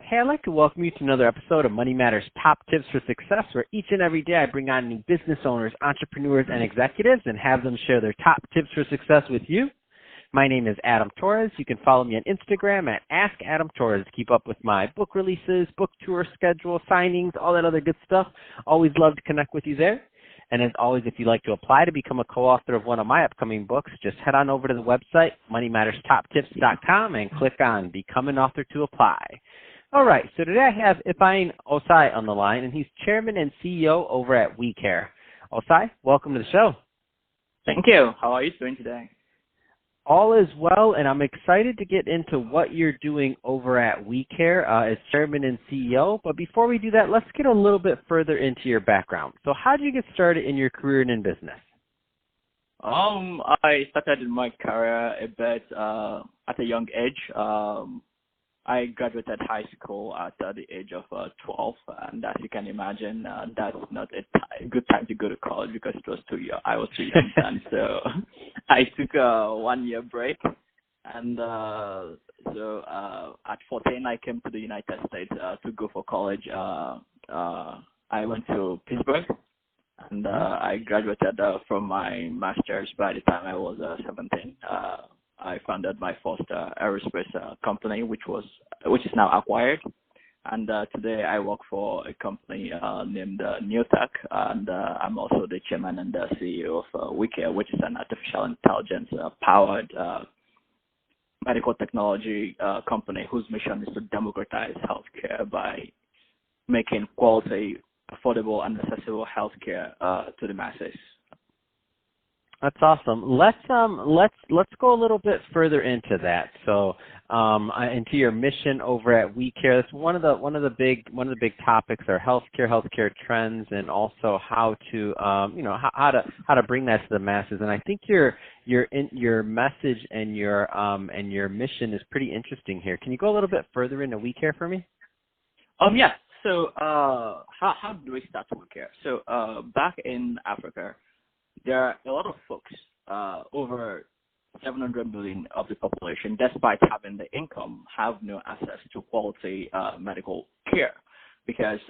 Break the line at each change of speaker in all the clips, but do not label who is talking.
Hey, I'd like to welcome you to another episode of Money Matters Top Tips for Success, where each and every day I bring on new business owners, entrepreneurs, and executives and have them share their top tips for success with you. My name is Adam Torres. You can follow me on Instagram at AskAdamTorres to keep up with my book releases, book tour schedule, signings, all that other good stuff. Always love to connect with you there. And as always, if you'd like to apply to become a co-author of one of my upcoming books, just head on over to the website, moneymatterstoptips.com, and click on Become an Author to apply. All right, so today I have Ifeanyi Ossai on the line, and he's chairman and CEO over at WeCare. Ossai, welcome to the show.
Thank you. How are you doing today?
All is well, and I'm excited to get into what you're doing over at WeCare as chairman and CEO. But before we do that, let's get a little bit further into your background. So how did you get started in your career and in business?
I started my career a bit at a young age. I graduated high school at the age of 12, and as you can imagine, that's not a good time to go to college because it was too young. I was too young then, so I took a 1-year break, and so at 14 I came to the United States to go for college. I went to Pittsburgh, and I graduated from my master's by the time I was 17. I founded my first aerospace company, which is now acquired, and today I work for a company named Newtech, and I'm also the chairman and the CEO of WeCare, which is an artificial intelligence powered medical technology company whose mission is to democratize healthcare by making quality, affordable, and accessible healthcare to the masses.
That's awesome. Let's go a little bit further into that. So, into your mission over at WeCare. That's one of the big topics are healthcare trends, and also how to how to bring that to the masses. And I think your message and your mission is pretty interesting here. Can you go a little bit further into WeCare for me?
Yeah. So, how do we start WeCare? So, back in Africa, there are a lot of folks, over 700 million of the population, despite having the income, have no access to quality medical care because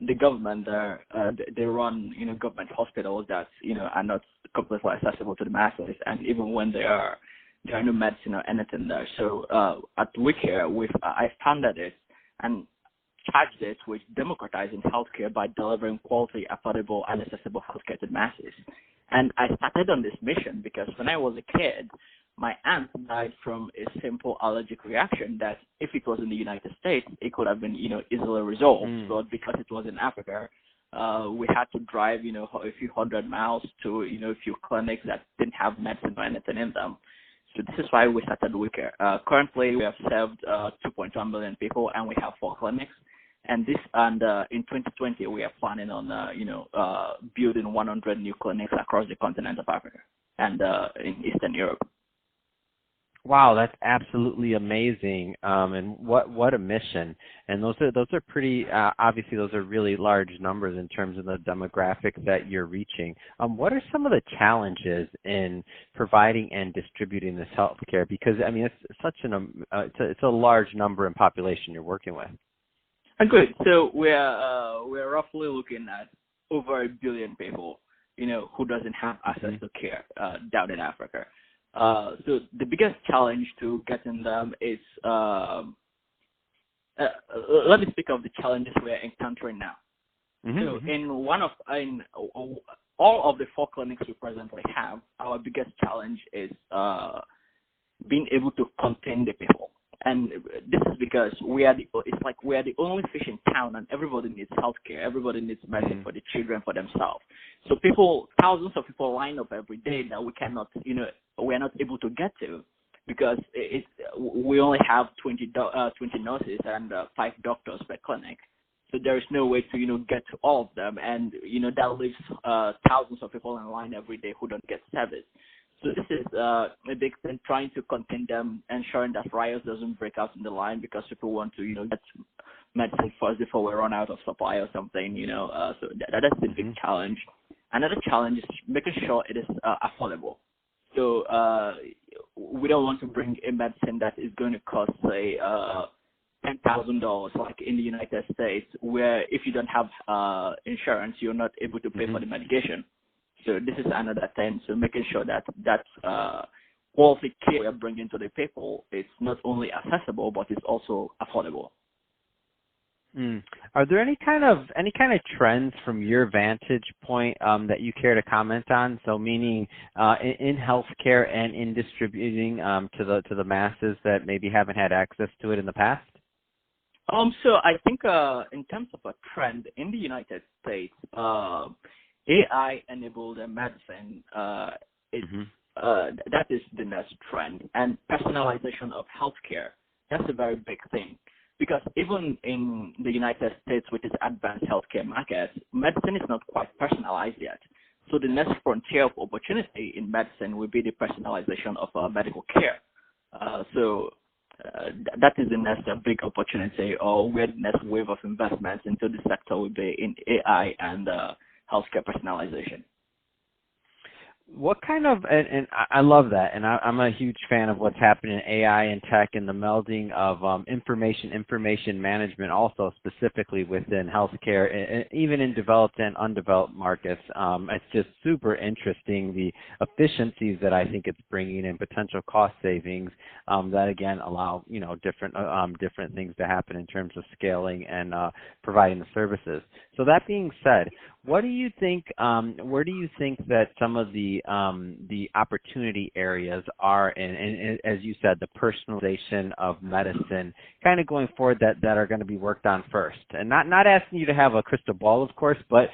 the government they run government hospitals that are not completely accessible to the masses, and even when there are no medicine or anything there. So at WeCare, I founded it and charged it with democratizing healthcare by delivering quality, affordable, and accessible healthcare to the masses. And I started on this mission because when I was a kid, my aunt died from a simple allergic reaction that if it was in the United States, it could have been, easily resolved. But because it was in Africa, we had to drive, a few hundred miles to, a few clinics that didn't have medicine or anything in them. So this is why we started WeCare. Currently, we have served 2.1 million people, and we have 4 clinics. And in 2020, we are planning on, building 100 new clinics across the continent of Africa and in Eastern Europe.
Wow, that's absolutely amazing. And what a mission. And those are pretty, obviously those are really large numbers in terms of the demographic that you're reaching. What are some of the challenges in providing and distributing this healthcare? Because, it's a large number in population you're working with.
Good. So we're roughly looking at over 1 billion people, who doesn't have access to care down in Africa. So the biggest challenge to getting them is, let me speak of the challenges we're encountering now. So in all of the 4 clinics we presently have, our biggest challenge is being able to contain the people. And this is because we are the only fish in town, and everybody needs healthcare. Everybody needs medicine for the children, for themselves. So thousands of people line up every day that we cannot, we are not able to get to because we only have 20 nurses and 5 doctors per clinic. So there is no way to, get to all of them, and that leaves thousands of people in line every day who don't get service. So this is a big thing, trying to contain them, ensuring that riots doesn't break out in the line because people want to, get medicine first before we run out of supply or something, So that's a big challenge. Another challenge is making sure it is affordable. So we don't want to bring a medicine that is going to cost, say, $10,000 like in the United States, where if you don't have insurance, you're not able to pay for the medication. So this is another thing. So making sure that quality care we're bringing to the people, it's not only accessible, but it's also affordable.
Are there any kind of trends from your vantage point that you care to comment on? So, meaning in healthcare and in distributing to the masses that maybe haven't had access to it in the past.
So I think in terms of a trend in the United States, AI-enabled medicine that is the next trend, and personalization of healthcare. That's a very big thing. Because even in the United States, which is advanced healthcare market, medicine is not quite personalized yet. So the next frontier of opportunity in medicine will be the personalization of medical care. That is the next big opportunity, or where the next wave of investments into the sector will be in AI and healthcare personalization.
What kind of, and I love that, and I'm a huge fan of what's happening in AI and tech and the melding of information management also specifically within healthcare, even in developed and undeveloped markets. It's just super interesting, the efficiencies that I think it's bringing and potential cost savings that, again, allow, different things to happen in terms of scaling and providing the services. So that being said, what do you think, where do you think that some of the opportunity areas are and as you said, the personalization of medicine kind of going forward that are going to be worked on first? And not asking you to have a crystal ball, of course, but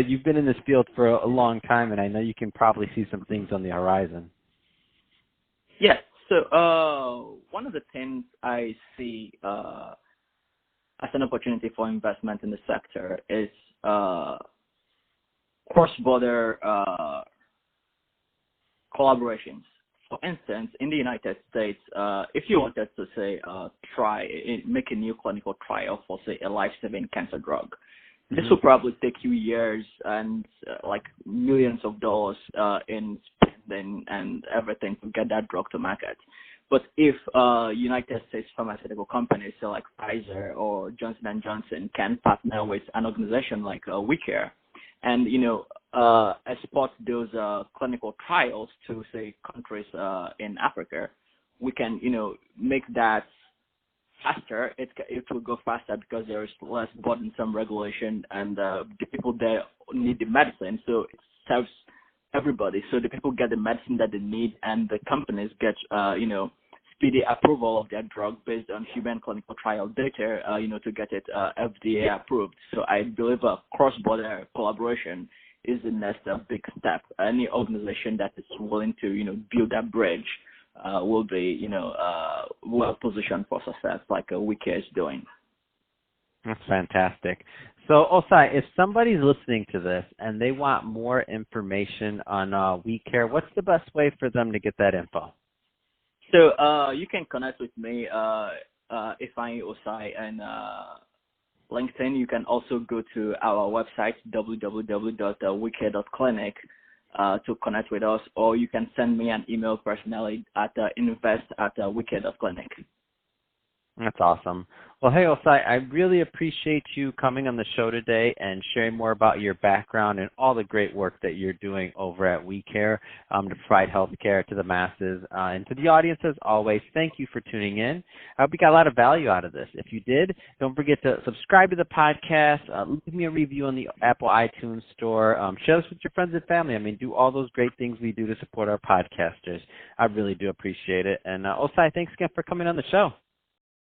you've been in this field for a long time, and I know you can probably see some things on the horizon.
Yes. So one of the things I see as an opportunity for investment in the sector is cross-border collaborations. For instance, in the United States, if you wanted to say make a new clinical trial for, say, a life-saving cancer drug, this will probably take you years and like millions of dollars in spending and everything to get that drug to market. But if United States pharmaceutical companies, so like Pfizer or Johnson & Johnson, can partner with an organization like WeCare, and export those clinical trials to, say, countries in Africa, we can make that faster. It will go faster because there is less burdensome regulation, and the people there need the medicine, so it serves everybody. So the people get the medicine that they need, and the companies get speedy approval of their drug based on human clinical trial data, to get it FDA approved. So I believe a cross-border collaboration is the next big step. Any organization that is willing to, build that bridge will be, well positioned for success, like WeCare is doing.
That's fantastic. So, Ossai, if somebody's listening to this and they want more information on WeCare, what's the best way for them to get that info?
So you can connect with me, Ifeanyi Ossai, and LinkedIn. You can also go to our website, www.wecare.clinic, to connect with us, or you can send me an email personally at invest@wecare.clinic.
That's awesome. Well, hey, Ossai, I really appreciate you coming on the show today and sharing more about your background and all the great work that you're doing over at WeCare to provide health care to the masses. And to the audience, as always, thank you for tuning in. I hope you got a lot of value out of this. If you did, don't forget to subscribe to the podcast, leave me a review on the Apple iTunes store, share this with your friends and family. I mean, do all those great things we do to support our podcasters. I really do appreciate it. And Ossai, thanks again for coming on the show.